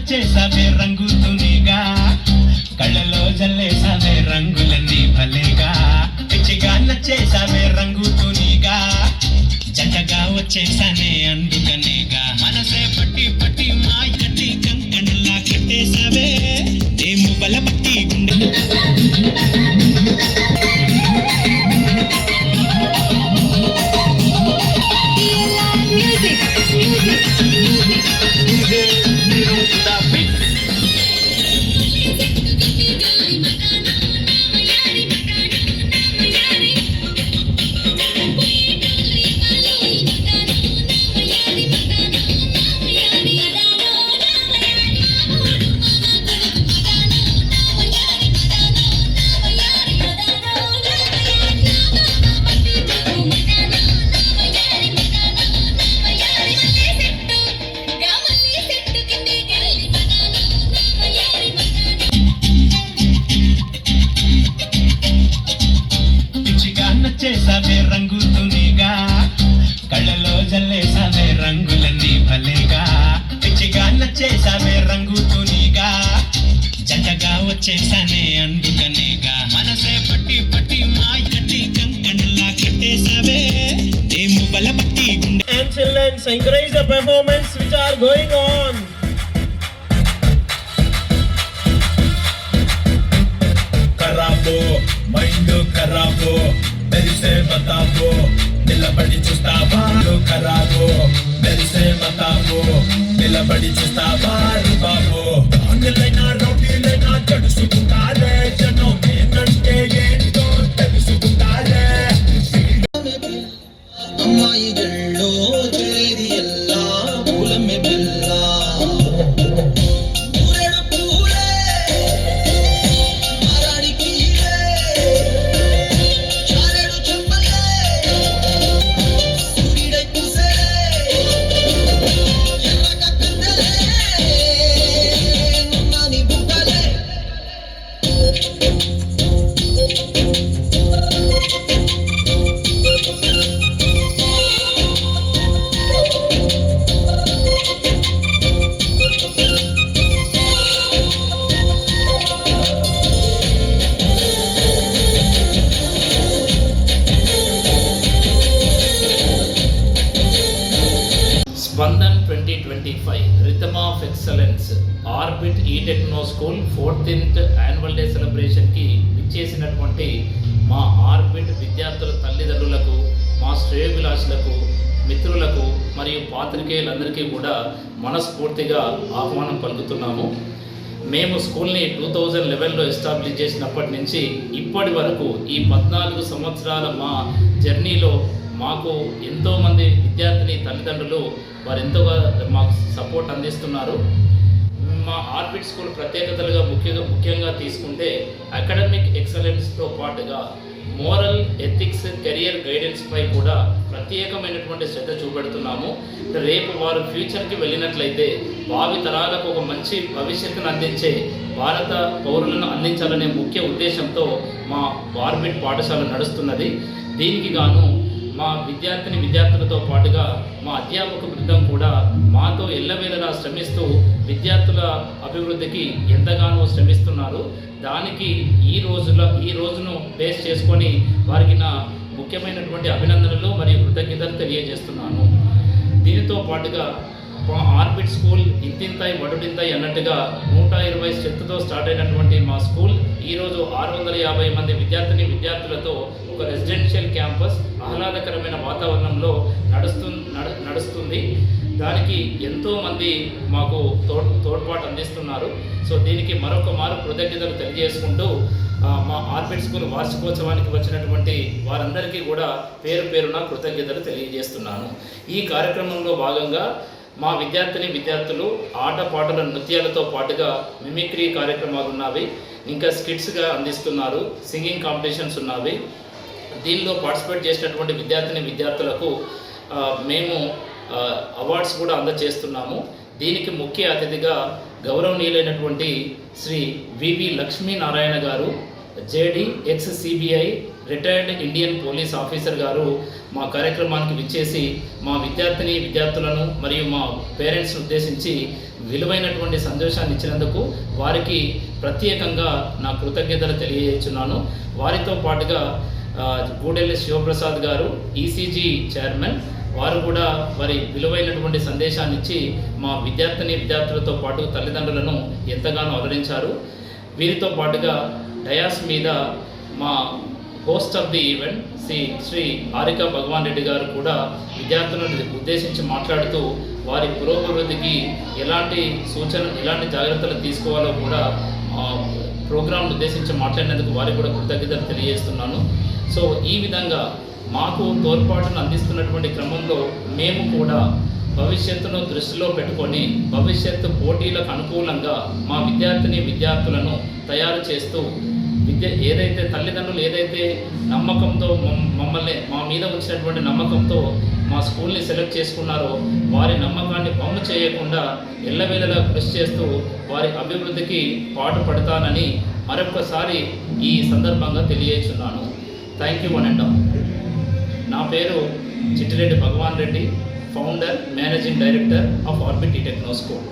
నచ్చేసావే రంగుతునిగా కళ్ళలో జల్లేసావే రంగులన్నీ భలేగా పిచ్చిగా నచ్చేసావే రంగుతునిగా జంటగా వచ్చేసానే అందుకనేగా మనసే పట్టి పట్టి మాయని కంకణలా కట్టేసావే ఏము బలపట్టి గుండె చేసావే రంగుతునిగా కళ్ళలో జల్లేసావే రంగులన్నీ భలేగా పిచ్చిగా నచ్చేసావే రంగుతునిగా జంటగా వచ్చేసానే అందుకనేగా మనసే పట్టి పట్టి మాయని కంకణలా కట్టేసావే ఏము బలపట్టి గుండె. And children, encourage the performance which are going on. खराबो మైండ్ खराबो మెరిసే మతాబో నిలబడి చూస్తావా ఖరాబో మెరిసే మతాబో నిలబడి చూస్తావా బాబో ఆంగ్లైనా రౌడీలైనా జడుసుకుంటారే జనం ఏంటంటే ఏంటో తెలుసుకుంటారే అమ్మాయి జల్లో చేరి ఎల్లా పూలమ్మె బెల్లా Spandan 2025 rhythm of excellence Orbit E Techno School 14th annual day సెలబ్రేషన్కి ఇచ్చేసినటువంటి మా ఆర్బిట్ విద్యార్థుల తల్లిదండ్రులకు, మా శ్రేయోభిలాషులకు, మిత్రులకు మరియు పాత్రికేయులందరికీ కూడా మనస్ఫూర్తిగా ఆహ్వానం పలుకుతున్నాము. మేము స్కూల్ని 2011లో ఎస్టాబ్లిష్ చేసినప్పటి నుంచి ఇప్పటి వరకు ఈ 14 సంవత్సరాల మా జర్నీలో మాకు ఎంతోమంది విద్యార్థిని తల్లిదండ్రులు వారు ఎంతోగా మాకు సపోర్ట్ అందిస్తున్నారు. మా ఆర్బిట్ స్కూల్ ప్రత్యేకతలుగా ముఖ్యంగా తీసుకుంటే అకాడమిక్ ఎక్సలెన్స్తో పాటుగా మోరల్, ఎథిక్స్, కెరియర్ గైడెన్స్పై కూడా ప్రత్యేకమైనటువంటి శ్రద్ధ చూపెడుతున్నాము. రేపు వారు ఫ్యూచర్కి వెళ్ళినట్లయితే భావి తరాలకు ఒక మంచి భవిష్యత్తును అందించే భారత పౌరులను అందించాలనే ముఖ్య ఉద్దేశంతో మా ఆర్బిట్ పాఠశాల నడుస్తున్నది. దీనికి గాను మా విద్యార్థులతో పాటుగా మా అధ్యాపక బృందం కూడా మాతో ఎల్లవేళలా శ్రమిస్తూ విద్యార్థుల అభివృద్ధికి ఎంతగానో శ్రమిస్తున్నారు. దానికి ఈ రోజును బేస్ చేసుకొని వారికి నా ముఖ్యమైనటువంటి అభినందనలు మరియు కృతజ్ఞతలు తెలియజేస్తున్నాను. దీనితో పాటుగా మా ఆర్బిట్ స్కూల్ ఇంతింతాయి వడుడింతాయి అన్నట్టుగా 120 స్ట్రెంత్తో స్టార్ట్ అయినటువంటి మా స్కూల్ ఈరోజు 650 మంది విద్యార్థులతో ఒక రెసిడెన్షియల్ క్యాంపస్ ఆహ్లాదకరమైన వాతావరణంలో నడుస్తుంది. దానికి ఎంతోమంది మాకు తోడ్పాటు అందిస్తున్నారు. సో దీనికి మరొక కృతజ్ఞతలు తెలియజేసుకుంటూ మా ఆర్బిట్ స్కూల్ వార్షికోత్సవానికి వచ్చినటువంటి వారందరికీ కూడా పేరున కృతజ్ఞతలు తెలియజేస్తున్నాను. ఈ కార్యక్రమంలో భాగంగా మా విద్యార్థులు ఆటపాటల నృత్యాలతో పాటుగా మిమిక్రీ కార్యక్రమాలు ఉన్నవి, ఇంకా స్కిట్స్గా అందిస్తున్నారు, సింగింగ్ కాంపిటీషన్స్ ఉన్నవి. దీనిలో పార్టిసిపేట్ చేసినటువంటి విద్యార్థులకు మేము అవార్డ్స్ కూడా అందజేస్తున్నాము. దీనికి ముఖ్య అతిథిగా గౌరవనీయులైనటువంటి శ్రీ వివి లక్ష్మీనారాయణ గారు, JD X CBI retired Indian police officer గారు మా కార్యక్రమానికి విచ్చేసి మా విద్యార్థులను మరియు మా పేరెంట్స్ని ఉద్దేశించి విలువైనటువంటి సందేశాన్ని ఇచ్చినందుకు వారికి ప్రత్యేకంగా నా కృతజ్ఞతలు తెలియజేస్తున్నాను. వారితో పాటుగా గూడెల్లి శివప్రసాద్ గారు ఈసీజీ చైర్మన్, వారు కూడా వారి విలువైనటువంటి సందేశాన్ని ఇచ్చి మా విద్యార్థులతో పాటు తల్లిదండ్రులను ఎంతగానో అలరించారు. వీరితో పాటుగా డయాస్ మీద మా host of the event Shri Harika Bhagavan Reddy garu కూడా విద్యార్థులను ఉద్దేశించి మాట్లాడుతూ వారి పురోభివృద్ధికి ఎలాంటి జాగ్రత్తలు తీసుకోవాలో కూడా ప్రోగ్రాంను ఉద్దేశించి మాట్లాడినందుకు వారికి కూడా కృతజ్ఞతలు తెలియజేస్తున్నాను. సో ఈ విధంగా మాకు తోడ్పాటును అందిస్తున్నటువంటి క్రమంలో మేము కూడా భవిష్యత్తును దృష్టిలో పెట్టుకొని భవిష్యత్తు పోటీలకు అనుకూలంగా మా విద్యార్థులను తయారు చేస్తూ తల్లిదండ్రులు ఏదైతే నమ్మకంతో మా మీద ఉంచినటువంటి నమ్మకంతో మా స్కూల్ని సెలెక్ట్ చేసుకున్నారో వారి నమ్మకాన్ని వమ్ము చేయకుండా ఎల్లవేళలా కృషి చేస్తూ వారి అభివృద్ధికి పాటుపడతానని మరొకసారి ఈ సందర్భంగా తెలియజేస్తున్నాను. Thank you one and all. నా పేరు Chittireddy Bhagavan Reddy, founder, managing director of Orbit E Techno school.